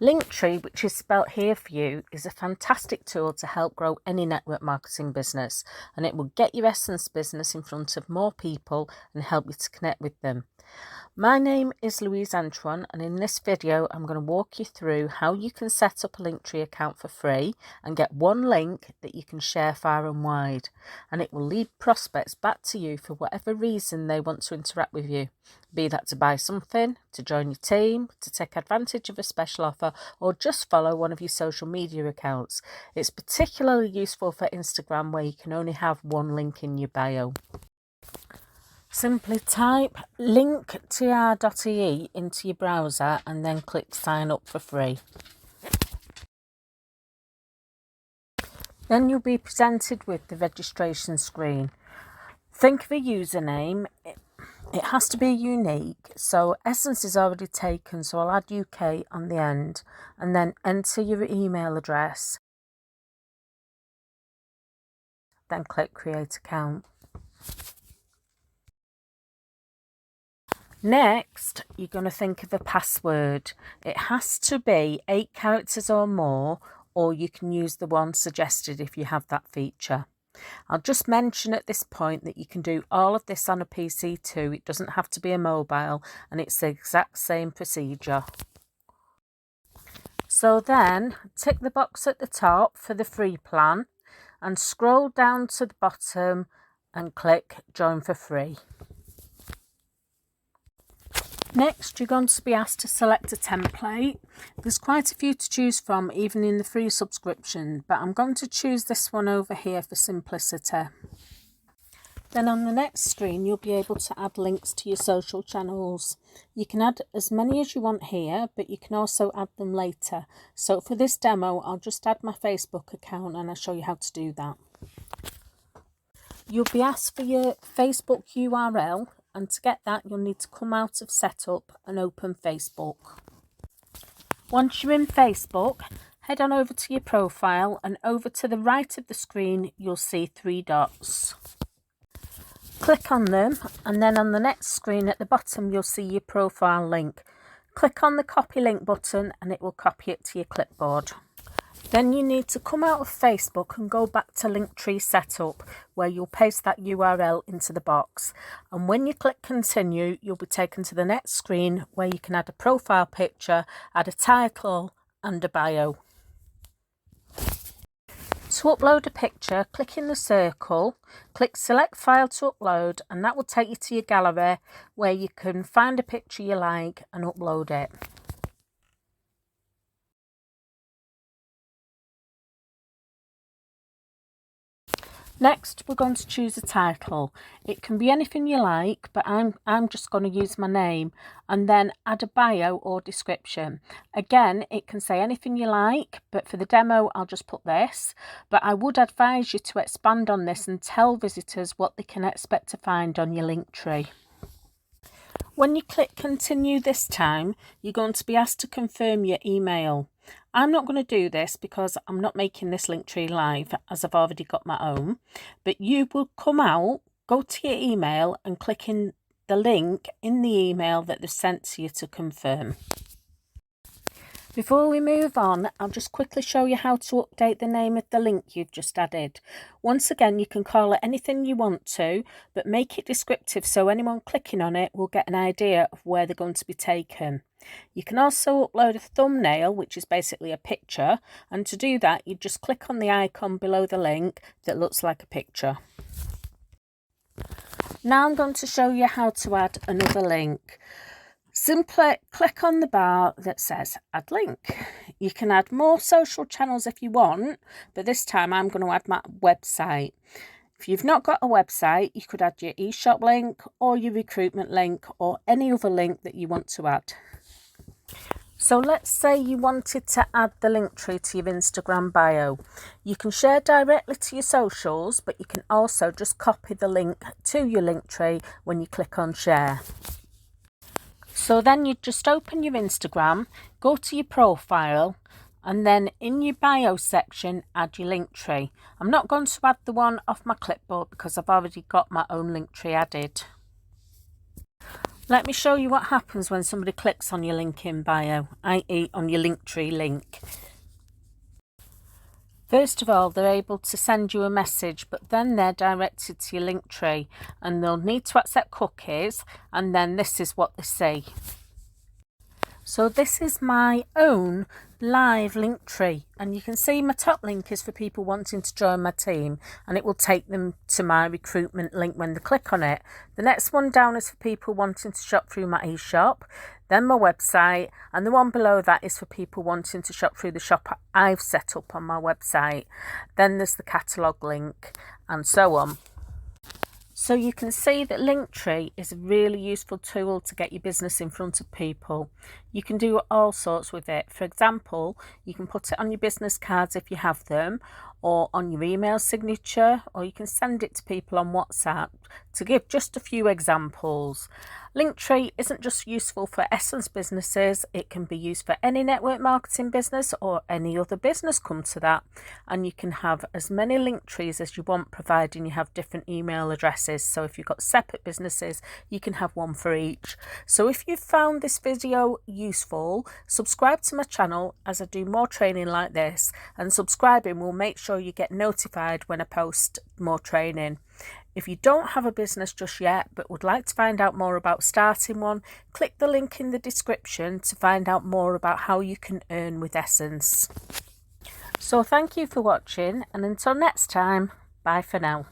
Linktree, which is spelt here for you, is a fantastic tool to help grow any network marketing business, and it will get your Essens business in front of more people and help you to connect with them. My name is Louise Antoine, and in this video I'm going to walk you through how you can set up a Linktree account for free and get one link that you can share far and wide, and it will lead prospects back to you for whatever reason they want to interact with you, be that to buy something, to join your team, to take advantage of a special offer, or just follow one of your social media accounts. It's particularly useful for Instagram, where you can only have one link in your bio. Simply type linktr.ee into your browser and then click sign up for free. Then you'll be presented with the registration screen. Think of a username. It has to be unique, so Essens is already taken, so I'll add UK on the end, and then enter your email address. Then click create account. Next, you're going to think of a password. It has to be 8 characters or more, or you can use the one suggested if you have that feature. I'll just mention at this point that you can do all of this on a PC too. It doesn't have to be a mobile, and it's the exact same procedure. So then, tick the box at the top for the free plan and scroll down to the bottom and click join for free. Next, you're going to be asked to select a template. There's quite a few to choose from, even in the free subscription, but I'm going to choose this one over here for simplicity. Then on the next screen, you'll be able to add links to your social channels. You can add as many as you want here, but you can also add them later. So for this demo, I'll just add my Facebook account and I'll show you how to do that. You'll be asked for your Facebook URL. And to get that, you'll need to come out of setup and open Facebook. Once you're in Facebook, head on over to your profile, and over to the right of the screen, you'll see 3 dots. Click on them, and then on the next screen at the bottom, you'll see your profile link. Click on the copy link button and it will copy it to your clipboard. Then you need to come out of Facebook and go back to Linktree setup, where you'll paste that URL into the box. And when you click continue, you'll be taken to the next screen where you can add a profile picture, add a title and a bio. To upload a picture, click in the circle, click select file to upload, and that will take you to your gallery where you can find a picture you like and upload it. Next, we're going to choose a title. It can be anything you like, but I'm just going to use my name, and then add a bio or description. Again, it can say anything you like, but for the demo, I'll just put this. But I would advise you to expand on this and tell visitors what they can expect to find on your Linktree. When you click continue this time, you're going to be asked to confirm your email. I'm not going to do this because I'm not making this Linktree live, as I've already got my own. But you will come out, go to your email and click in the link in the email that they've sent to you to confirm. Before we move on, I'll just quickly show you how to update the name of the link you've just added. Once again, you can call it anything you want to, but make it descriptive so anyone clicking on it will get an idea of where they're going to be taken. You can also upload a thumbnail, which is basically a picture, and to do that, you just click on the icon below the link that looks like a picture. Now I'm going to show you how to add another link. Simply click on the bar that says add link. You can add more social channels if you want, but this time I'm going to add my website. If you've not got a website, you could add your eShop link or your recruitment link or any other link that you want to add. So let's say you wanted to add the Linktree to your Instagram bio. You can share directly to your socials, but you can also just copy the link to your Linktree when you click on share. So then you just open your Instagram, go to your profile, and then in your bio section, add your Linktree. I'm not going to add the one off my clipboard because I've already got my own Linktree added. Let me show you what happens when somebody clicks on your link in bio, i.e. on your Linktree link. First of all, they're able to send you a message, but then they're directed to your Linktree and they'll need to accept cookies, and then this is what they see. So this is my own live Linktree, and you can see my top link is for people wanting to join my team, and it will take them to my recruitment link when they click on it. The next one down is for people wanting to shop through my eShop, then my website, and the one below that is for people wanting to shop through the shop I've set up on my website. Then there's the catalogue link, and so on. So you can see that Linktree is a really useful tool to get your business in front of people. You can do all sorts with it. For example, you can put it on your business cards if you have them, or on your email signature, or you can send it to people on WhatsApp, to give just a few examples. Linktree isn't just useful for Essens businesses, it can be used for any network marketing business or any other business come to that. And you can have as many Linktrees as you want, providing you have different email addresses. So if you've got separate businesses, you can have one for each. So if you've found this video useful, subscribe to my channel as I do more training like this, and subscribing will make sure you get notified when I post more training. If you don't have a business just yet but would like to find out more about starting one, click the link in the description to find out more about how you can earn with Essens. So thank you for watching, and until next time, bye for now.